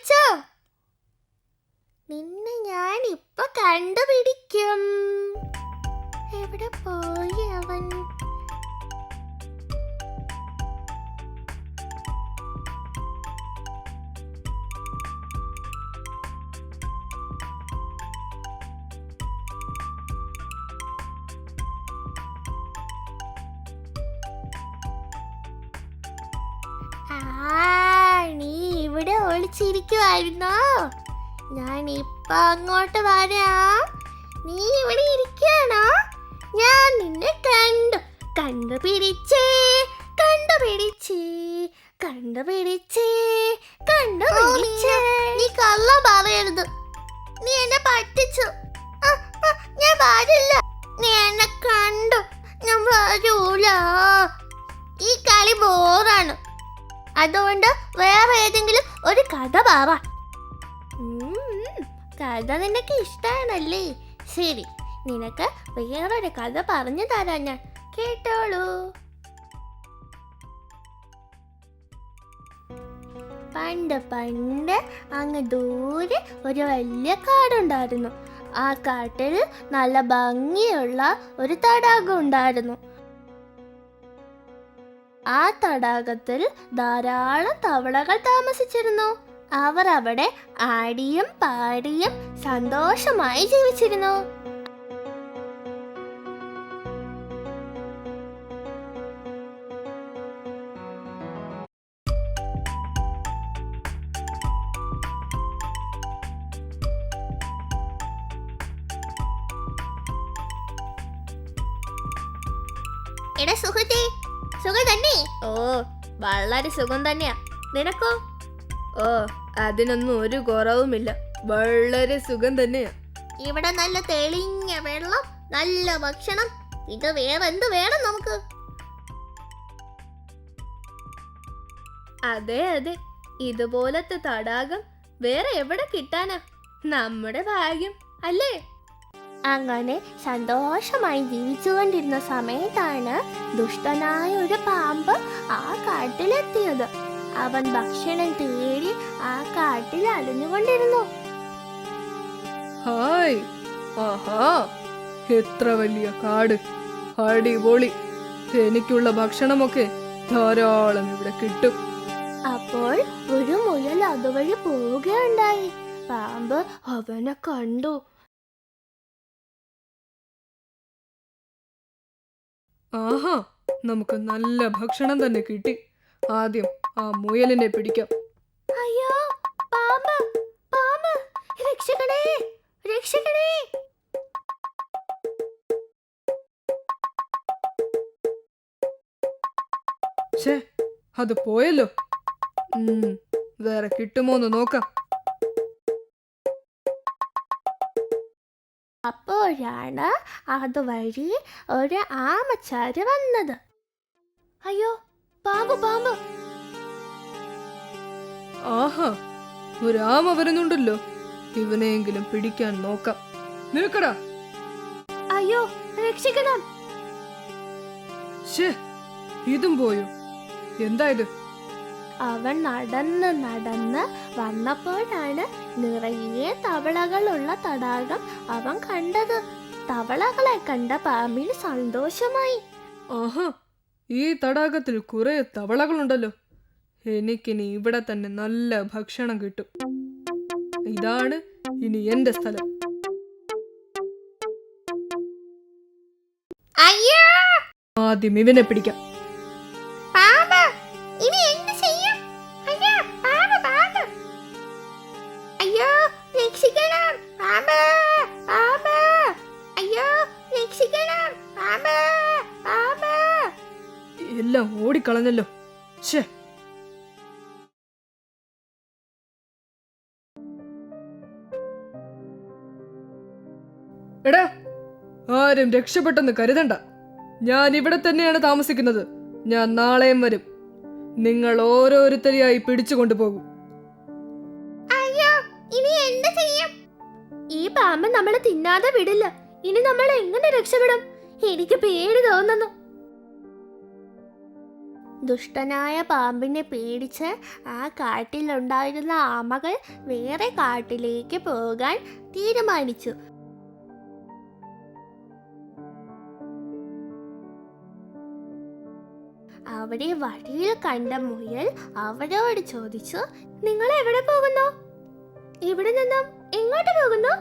കണ്ടുപിടിച്ചോ? നിന്നെ ഞാൻ ഇപ്പൊ കണ്ടുപിടിക്കും. എവിടെ പോയി അവൻ? നീ ഇവിടെ ഒളിച്ചിരിക്കുവായിരുന്നോ? ഞാൻ ഇപ്പൊ അങ്ങോട്ട് വരാം. നീ ഇവിടെ ഇരിക്കുകയാണോ? ഞാൻ നിന്നെ കണ്ടുപിടിച്ചേ. നീ കള്ളം പറയരുത്. നീ എന്നെ പറ്റിച്ചു. ഞാൻ പാടില്ല. നീ എന്നെ കണ്ടു. ഞാൻ വരൂല. ഈ കളി ബോറാണ്. അതുകൊണ്ട് വേറെ ഏതെങ്കിലും ഒരു കഥ പറ. കഥ നിനക്ക് ഇഷ്ടമാണല്ലേ? ശരി, നിനക്ക് വേറൊരു കഥ പറഞ്ഞു തരാം ഞാൻ. കേട്ടോളൂ. പണ്ട് അങ്ങ് ദൂരെ ഒരു വലിയ കാടുണ്ടായിരുന്നു. ആ കാട്ടിൽ നല്ല ഭംഗിയുള്ള ഒരു തടാകം ഉണ്ടായിരുന്നു. ആ തടാകത്തിൽ ധാരാളം തവളകൾ താമസിച്ചിരുന്നു. അവർ അവിടെ ആടിയും പാടിയും സന്തോഷമായി ജീവിച്ചിരുന്നു. എടാ സുഹൃത്തേ, സുഖം തന്നെ? ഓ, വളരെ സുഖം തന്നെയാ. നിനക്കോ? ഓ, അതിനൊന്നും ഒരു കുറവുമില്ല. വളരെ സുഖം തന്നെയാ. ഇവിടെ നല്ല തെളിഞ്ഞ വെള്ളം, നല്ല ഭക്ഷണം. ഇത് വേറെന്ത് വേണം നമുക്ക്? അതെ അതെ, ഇതുപോലത്തെ തടാകം വേറെ എവിടെ കിട്ടാനാ? നമ്മുടെ ഭാഗ്യം അല്ലേ? അങ്ങനെ സന്തോഷമായി ജീവിച്ചുകൊണ്ടിരുന്ന സമയത്താണ് ദുഷ്ടനായ ഒരു പാമ്പ് ആ കാട്ടിലെത്തിയത്. അവൻ ഭക്ഷണം തേടി ആ കാട്ടിൽ അലഞ്ഞുകൊണ്ടിരുന്നു. ഹായ്, ആഹാ, എത്ര വലിയ കാട്! അടിപൊളി! എനിക്കുള്ള ഭക്ഷണമൊക്കെ ധാരാളം ഇവിടെ കിട്ടും. അപ്പോൾ ഒരു മുയൽ അതുവഴി പോവുകയുണ്ടായി. പാമ്പ് അവനെ കണ്ടു. ആഹാ, നമുക്ക് നല്ല ഭക്ഷണം തന്നെ കിട്ടി. ആദ്യം ആ മുയലിനെ പിടിക്കാം. അയ്യോ, പാമ്പ്! പാമ്പ്! രക്ഷിക്കണേ! രക്ഷിക്കണേ! ഛേ, അത് പോയല്ലോ. വേറെ കിട്ടുമോന്ന് നോക്കാം. അപ്പോഴാണ് അതുവഴി ഒരു ആമച്ചാര് വന്നത്. അയ്യോ, പാമ്പ്! പാമ്പ്! ആഹാ, ഒരു ആമ വരുന്നുണ്ടല്ലോ. ഇവനെയെങ്കിലും പിടിക്കാൻ നോക്കാം. നിൽക്കടാ! അയ്യോ, രക്ഷിക്കണം! ഛേ, ഇതും പോയോ? എന്താ ഇത്? അവൻ നടന്ന് വന്നപ്പോഴാണ് നിറയെ തവളകളുള്ള തടാകം അവൻ കണ്ടത്. തവളകളെ കണ്ട പാമ്പിന് സന്തോഷമായി. ആഹാ, ഈ തടാകത്തിൽ കുറെ തവളകളുണ്ടല്ലോ. എനിക്കിനി ഇവിടെ തന്നെ നല്ല ഭക്ഷണം കിട്ടും. ഇതാണ് ഇനി എന്റെ സ്ഥലം. ആദ്യം ഇവനെ പിടിക്കാം. എല്ലാം ഓടിക്കളഞ്ഞല്ലോ. ഛേ, എടാ, ആരും രക്ഷപ്പെട്ടെന്ന് കരുതണ്ട. ഞാൻ ഇവിടെ തന്നെയാണ് താമസിക്കുന്നത്. ഞാൻ നാളെയും വരും. നിങ്ങൾ ഓരോരുത്തരെയായി പിടിച്ചു കൊണ്ടുപോകും. ഈ പാമ്പ് നമ്മളെ തിന്നാതെ വിടില്ല. ഇനി നമ്മൾ എങ്ങനെ രക്ഷപ്പെടും? എനിക്ക് പേടി തോന്നുന്നു. ദുഷ്ടനായ പാമ്പിനെ പേടിച്ച് ആ കാട്ടിലുണ്ടായിരുന്ന ആമകൾ വേറെ കാട്ടിലേക്ക് പോകാൻ തീരുമാനിച്ചു. അവിടെ വഴിയിൽ കണ്ട മുയൽ അവരോട് ചോദിച്ചു, നിങ്ങൾ എവിടെ പോകുന്നു? ഇവിടെ നിന്നും എങ്ങോട്ട് പോകുന്നു?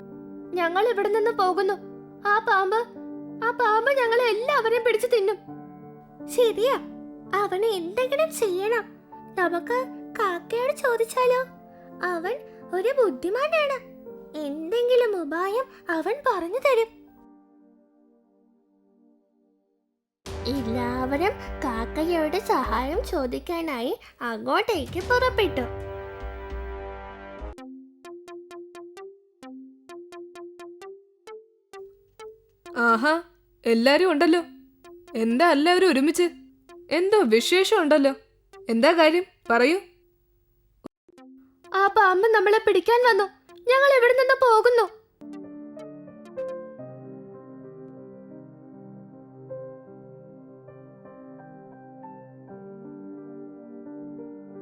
ഞങ്ങൾ ഇവിടെ നിന്ന് പോകുന്നു. ആ പാമ്പ് ഞങ്ങളെ എല്ലാവരെയും പിടിച്ചു തിന്നും. ശരിയാ, അവന് എന്തെങ്കിലും ചെയ്യണം. നമുക്ക് കാക്കയോട് ചോദിച്ചാലോ? അവൻ ഒരു ബുദ്ധിമാനാണ്. എന്തെങ്കിലും ഉപായം അവൻ പറഞ്ഞു തരും. എല്ലാവരും കാക്കയോട് സഹായം ചോദിക്കാനായി അങ്ങോട്ടേക്ക് പുറപ്പെട്ടു. ആഹാ, എല്ലാരും ഉണ്ടല്ലോ. എന്താ എല്ലാവരും ഒരുമിച്ച്? എന്തോ വിശേഷം ഉണ്ടല്ലോ. എന്താ കാര്യം, പറയൂ. ആ പാമ്പ് നമ്മളെ പിടിക്കാൻ വന്നു. ഞങ്ങൾ ഇവിടെ നിന്ന് പോകുന്നു.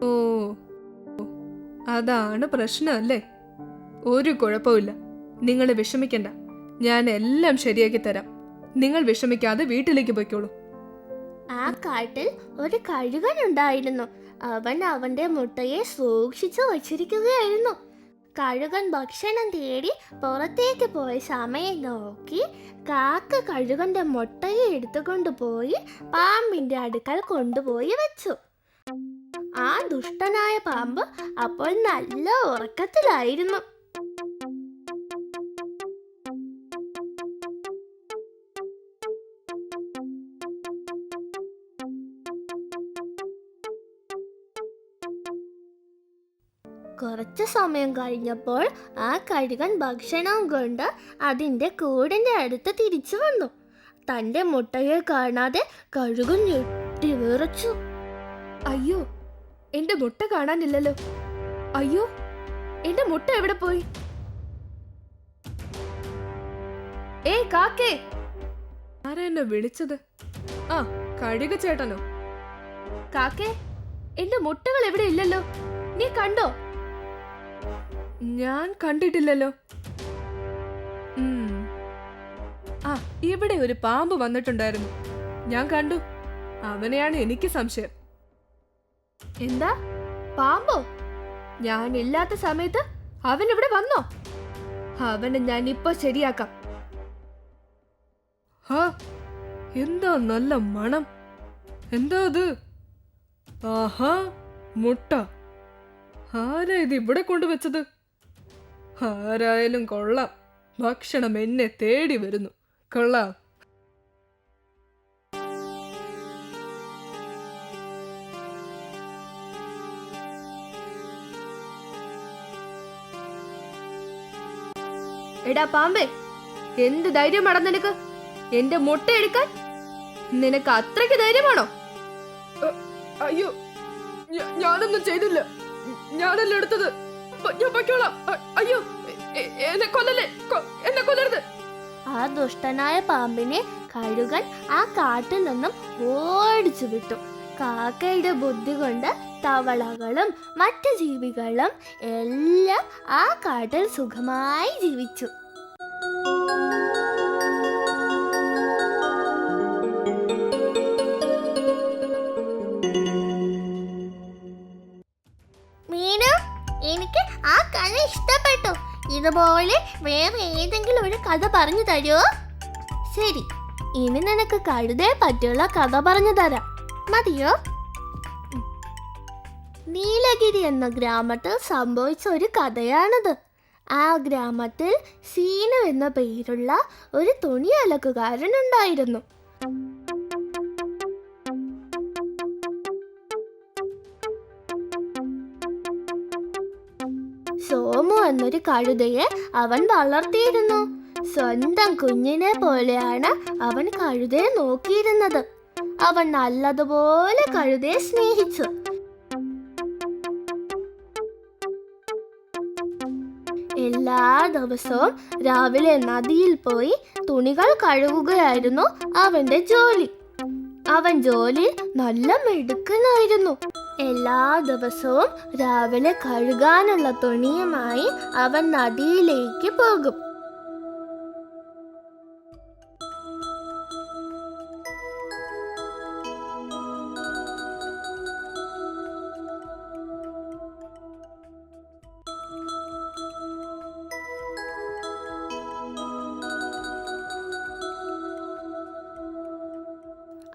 ഓ, അതാണ് പ്രശ്നം അല്ലേ? ഒരു കുഴപ്പമില്ല, നിങ്ങൾ വിഷമിക്കണ്ട. ഞാൻ എല്ലാം ശരിയാക്കി തരാം. നിങ്ങൾ വിഷമിക്കാതെ വീട്ടിലേക്ക് പോയിക്കോളൂ. ആ കാട്ടിൽ ഒരു കഴുകൻ ഉണ്ടായിരുന്നു. അവൻ അവന്റെ മുട്ടയെ സൂക്ഷിച്ചു വച്ചിരിക്കുകയായിരുന്നു. കഴുകൻ ഭക്ഷണം തേടി പുറത്തേക്ക് പോയ സമയം നോക്കി കാക്ക കഴുകന്റെ മുട്ടയെ എടുത്തുകൊണ്ടുപോയി പാമ്പിന്റെ അടുക്കൽ കൊണ്ടുപോയി വെച്ചു. ആ ദുഷ്ടനായ പാമ്പ് അപ്പോൾ നല്ല ഉറക്കത്തിലായിരുന്നു. കുറച്ചു സമയം കഴിഞ്ഞപ്പോൾ ആ കഴുകൻ ഭക്ഷണവും കൊണ്ട് അതിൻ്റെ കൂടിൻ്റെ അടുത്ത് തിരിച്ചു വന്നു. തൻ്റെ മുട്ടയെ കാണാതെ കഴുകൻ ഞെട്ടി വിറച്ചു. അയ്യോ, എന്റെ മുട്ട കാണാനില്ലല്ലോ. അയ്യോ, എന്റെ മുട്ട എവിടെ പോയി? ഏയ് കാക്കേ! ആരാ എന്നെ വിളിച്ചത്? ആ, കഴുക ചേട്ടനോ? കാക്കേ, എന്റെ മുട്ടകൾ എവിടെ ഇല്ലല്ലോ. നീ കണ്ടോ? ഞാൻ കണ്ടിട്ടില്ലല്ലോ. ആ, ഇവിടെ ഒരു പാമ്പ് വന്നിട്ടുണ്ടായിരുന്നു. ഞാൻ കണ്ടു. അവനെയാണ് എനിക്ക് സംശയം. എന്താ, പാമ്പോ? ഞാൻ ഇല്ലാത്ത സമയത്ത് അവൻ ഇവിടെ വന്നോ? അവനെ ഞാൻ ഇപ്പൊ ശരിയാക്കാം. ഹാ, എന്താ നല്ല മണം! എന്താ അത്? ആഹാ, മുട്ട! ആരാ ഇത് ഇവിടെ കൊണ്ടുവച്ചത്? ആരായാലും കൊള്ളാം. ഭക്ഷണം എന്നെ തേടി വരുന്നു. കൊള്ളാം. എടാ പാമ്പേ, എന്ത് ധൈര്യമാടാ നിനക്ക് എന്റെ മുട്ട എടുക്കാൻ? നിനക്ക് അത്രയ്ക്ക് ധൈര്യമാണോ? അയ്യോ, ഞാനൊന്നും ചെയ്തില്ല. ഞാനല്ല എടുത്തത്. ഞാൻ പൊയ്ക്കോളാം. അയ്യോ, എന്നെ കൊല്ലല്ലേ, എന്നെ കൊല്ലരുത്. ആ ദുഷ്ടനായ പാമ്പിനെ കഴുകൻ ആ കാട്ടിൽ നിന്നും ഓടിച്ചു വിട്ടു. കാക്കയുടെ ബുദ്ധി കൊണ്ട് തവളകളും മറ്റു ജീവികളും എല്ലാം ആ കാട്ടിൽ സുഖമായി ജീവിച്ചു. മീനു, എനിക്ക് ആ കഥ ഇഷ്ടപ്പെട്ടു. ഇതുപോലെ വേറെ ഏതെങ്കിലും ഒരു കഥ പറഞ്ഞു തരുമോ? ശരി, ഇനി നിനക്ക് കഴുതയെ പറ്റിയുള്ള കഥ പറഞ്ഞു തരാം. മതിയോ? നീലഗിരി എന്ന ഗ്രാമത്തിൽ സംഭവിച്ച ഒരു കഥയാണിത്. ആ ഗ്രാമത്തിൽ സീനു എന്ന പേരുള്ള ഒരു തുണി അലക്കുകാരനുണ്ടായിരുന്നു. സോമു എന്നൊരു കഴുതയെ അവൻ വളർത്തിയിരുന്നു. സ്വന്തം കുഞ്ഞിനെ പോലെയാണ് അവൻ കഴുതയെ നോക്കിയിരുന്നത്. അവൻ നല്ലതുപോലെ കഴുതയെ സ്നേഹിച്ചു. എല്ലാ ദിവസവും രാവിലെ നദിയിൽ പോയി തുണികൾ കഴുകുകയായിരുന്നു അവന്റെ ജോലി. അവൻ ജോലിയിൽ നല്ല മിടുക്കനായിരുന്നു. എല്ലാ ദിവസവും രാവിലെ കഴുകാനുള്ള തുണിയുമായി അവൻ നദിയിലേക്ക് പോകും.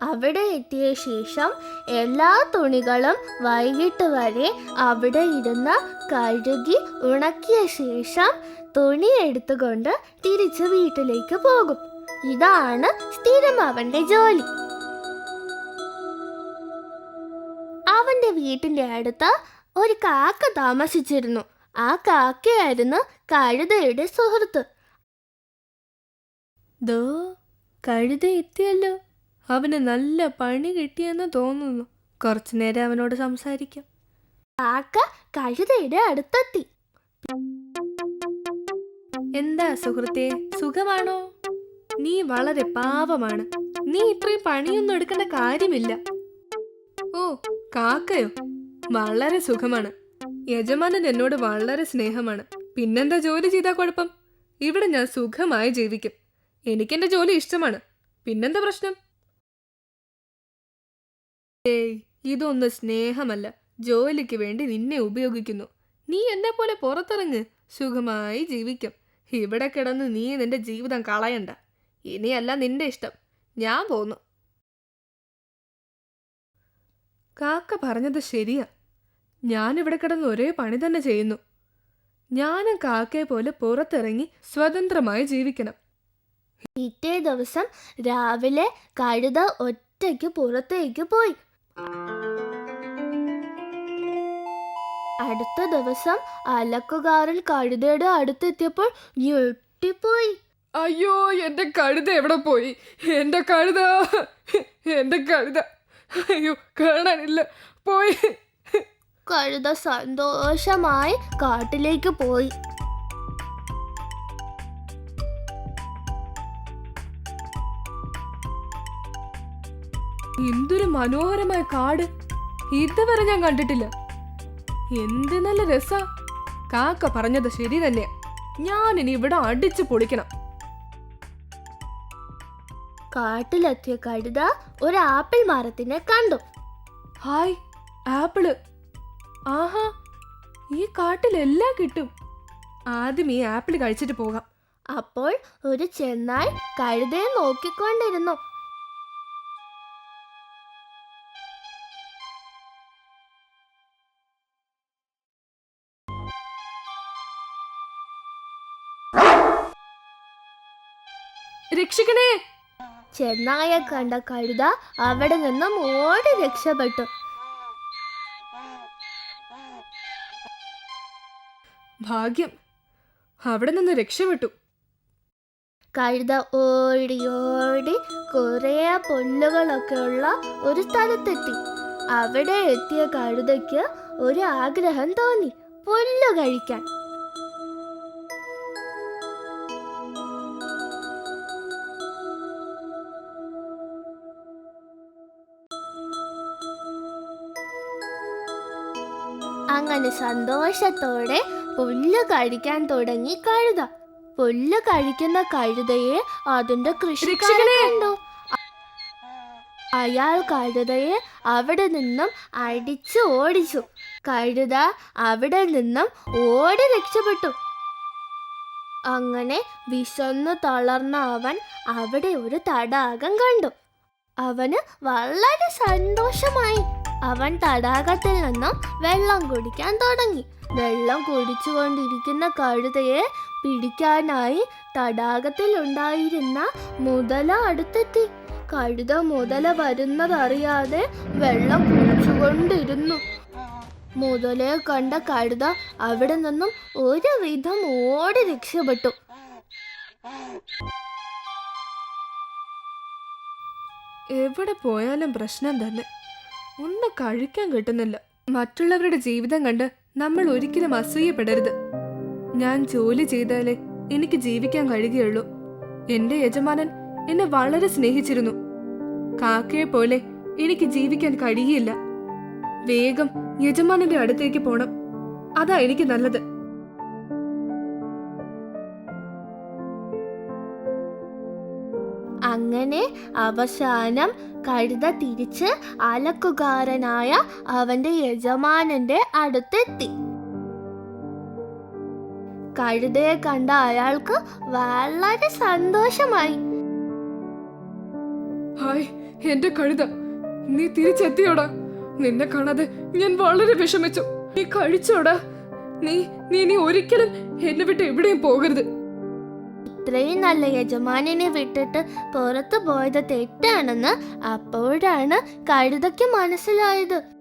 അവിടെ എത്തിയ ശേഷം എല്ലാ തുണികളും വൈകിട്ട് വരെ അവിടെ ഇരുന്ന് കഴുകി ഉണക്കിയ ശേഷം തുണി എടുത്തുകൊണ്ട് തിരിച്ച് വീട്ടിലേക്ക് പോകും. ഇതാണ് സ്ഥിരം അവന്റെ ജോലി. അവന്റെ വീട്ടിന്റെ അടുത്ത് ഒരു കാക്ക താമസിച്ചിരുന്നു. ആ കാക്കയായിരുന്നു കഴുതയുടെ സുഹൃത്ത്. ദോ കഴുത എത്തിയല്ലോ. അവന് നല്ല പണി കിട്ടിയെന്ന് തോന്നുന്നു. കുറച്ചു നേരം അവനോട് സംസാരിക്കാം. കാക്ക കഴുതയുടെ അടുത്തെത്തി. എന്താ സുഹൃത്തേ, സുഖമാണോ? നീ വളരെ പാവമാണ്. നീ ഇത്രയും പണിയൊന്നും എടുക്കേണ്ട കാര്യമില്ല. ഓ, കാക്കയോ? വളരെ സുഖമാണ്. യജമാനൻ എന്നോട് വളരെ സ്നേഹമാണ്. പിന്നെന്താ ജോലി ചെയ്താൽ കുഴപ്പം? ഇവിടെ ഞാൻ സുഖമായി ജീവിക്കും. എനിക്കെന്റെ ജോലി ഇഷ്ടമാണ്. പിന്നെന്താ പ്രശ്നം? ഏയ്, ഇതൊന്നും സ്നേഹമല്ല. ജോലിക്ക് വേണ്ടി നിന്നെ ഉപയോഗിക്കുന്നു. നീ എന്നെ പോലെ പുറത്തിറങ്ങ്, സുഖമായി ജീവിക്കും. ഇവിടെ കിടന്ന് നീ നിന്റെ ജീവിതം കളയണ്ട. ഇനിയല്ല നിന്റെ ഇഷ്ടം. ഞാൻ പോന്നു. കാക്ക പറഞ്ഞത് ശരിയാ. ഞാനിവിടെ കിടന്ന് ഒരേ പണി തന്നെ ചെയ്യുന്നു. ഞാനും കാക്കയെ പോലെ പുറത്തിറങ്ങി സ്വതന്ത്രമായി ജീവിക്കണം. പിറ്റേ ദിവസം രാവിലെ കഴുത ഒറ്റയ്ക്ക് പുറത്തേക്ക് പോയി. അടുത്ത ദിവസം അലക്കുകാരൻ കഴുതയുടെ അടുത്തെത്തിയപ്പോൾ ഞെട്ടിപ്പോയി. അയ്യോ, എന്റെ കഴുത എവിടെ പോയി? എന്റെ കഴുത, എന്റെ കഴുത, അയ്യോ കാണാനില്ല, പോയി. കഴുത സന്തോഷമായി കാട്ടിലേക്ക് പോയി. എന്തൊരു മനോഹരമായ കാട്! ഇതുവരെ ഞാൻ കണ്ടിട്ടില്ല. എന്ത് നല്ല രസാ! കാക്ക പറഞ്ഞത് ശരി തന്നെയാ. ഞാനിനി ഇവിടെ അടിച്ചു പൊളിക്കണം. കാട്ടിലെത്തിയ കഴുത ഒരു ആപ്പിൾ മരത്തിനെ കണ്ടു. Hi, apple! ആഹാ, ഈ കാട്ടിലെല്ലാം കിട്ടും. ആദ്യം ഈ ആപ്പിൾ കഴിച്ചിട്ട് പോകാം. അപ്പോൾ ഒരു ചെന്നായ് കഴുതയെ നോക്കിക്കൊണ്ടിരുന്നു. രക്ഷിക്കണേ! ചെന്നായെ കണ്ട കഴുത അവിടെ നിന്നും ഓടി രക്ഷപ്പെട്ടു. ഭാഗ്യം, അവിടെ നിന്ന് രക്ഷപ്പെട്ടു. കഴുത ഓടി ഓടി കുറേ പുല്ലുകളൊക്കെ ഉള്ള ഒരു സ്ഥലത്തെത്തി. അവിടെ എത്തിയ കഴുതയ്ക്ക് ഒരു ആഗ്രഹം തോന്നി, പുല്ല് കഴിക്കാൻ. അങ്ങനെ സന്തോഷത്തോടെ പുല്ല് കഴിക്കാൻ തുടങ്ങി കഴുത. പുല്ല് കഴിക്കുന്ന കഴുതയെ അതിന്റെ കൃഷിക്കാരൻ കണ്ടു. അയാൾ കഴുതയെ അവിടെ നിന്നും അടിച്ചു ഓടിച്ചു. കഴുത അവിടെ നിന്നും ഓടി രക്ഷപ്പെട്ടു. അങ്ങനെ വിശന്നു തളർന്ന അവൻ അവിടെ ഒരു തടാകം കണ്ടു. അവന് വളരെ സന്തോഷമായി. അവൻ തടാകത്തിൽ നിന്നും വെള്ളം കുടിക്കാൻ തുടങ്ങി. വെള്ളം കുടിച്ചുകൊണ്ടിരിക്കുന്ന കഴുതയെ പിടിക്കാനായി തടാകത്തിൽ ഉണ്ടായിരുന്ന മുതല അടുത്തെത്തി. കഴുത മുതല വരുന്നതറിയാതെ വെള്ളം കുടിച്ചുകൊണ്ടിരുന്നു. മുതലയെ കണ്ട കഴുത അവിടെ നിന്നും ഒരുവിധം ഓടി രക്ഷപ്പെട്ടു. എവിടെ പോയാലും പ്രശ്നം തന്നെ. ഒന്നും കഴിക്കാൻ കിട്ടുന്നില്ല. മറ്റുള്ളവരുടെ ജീവിതം കണ്ട് നമ്മൾ ഒരിക്കലും അസൂയപ്പെടരുത്. ഞാൻ ജോലി ചെയ്താലേ എനിക്ക് ജീവിക്കാൻ കഴിയുകയുള്ളൂ. എന്റെ യജമാനൻ എന്നെ വളരെ സ്നേഹിച്ചിരുന്നു. കാക്കയെ പോലെ എനിക്ക് ജീവിക്കാൻ കഴിയില്ല. വേഗം യജമാനന്റെ അടുത്തേക്ക് പോണം. അതാ എനിക്ക് നല്ലത്. അങ്ങനെ അവസാനം കഴുത തിരിച്ച് അലക്കുകാരനായ അവന്റെ യജമാനന്റെ അടുത്തെത്തി. കഴുതയെ കണ്ട അയാൾക്ക് വളരെ സന്തോഷമായി. ഹായ് എന്റെ കഴുത, നീ തിരിച്ചെത്തിയോടാ. നിന്നെ കാണാതെ ഞാൻ വളരെ വിഷമിച്ചു. നീ കഴിച്ചോടാ. നീ ഇനി ഒരിക്കലും എന്നെ വിട്ട് എവിടെയും പോകരുത്. ഇത്രയും നല്ല യജമാനനെ വിട്ടിട്ട് പുറത്തു പോയത് തെറ്റാണെന്ന് അപ്പോഴാണ് കഴുതയ്ക്ക് മനസ്സിലായത്.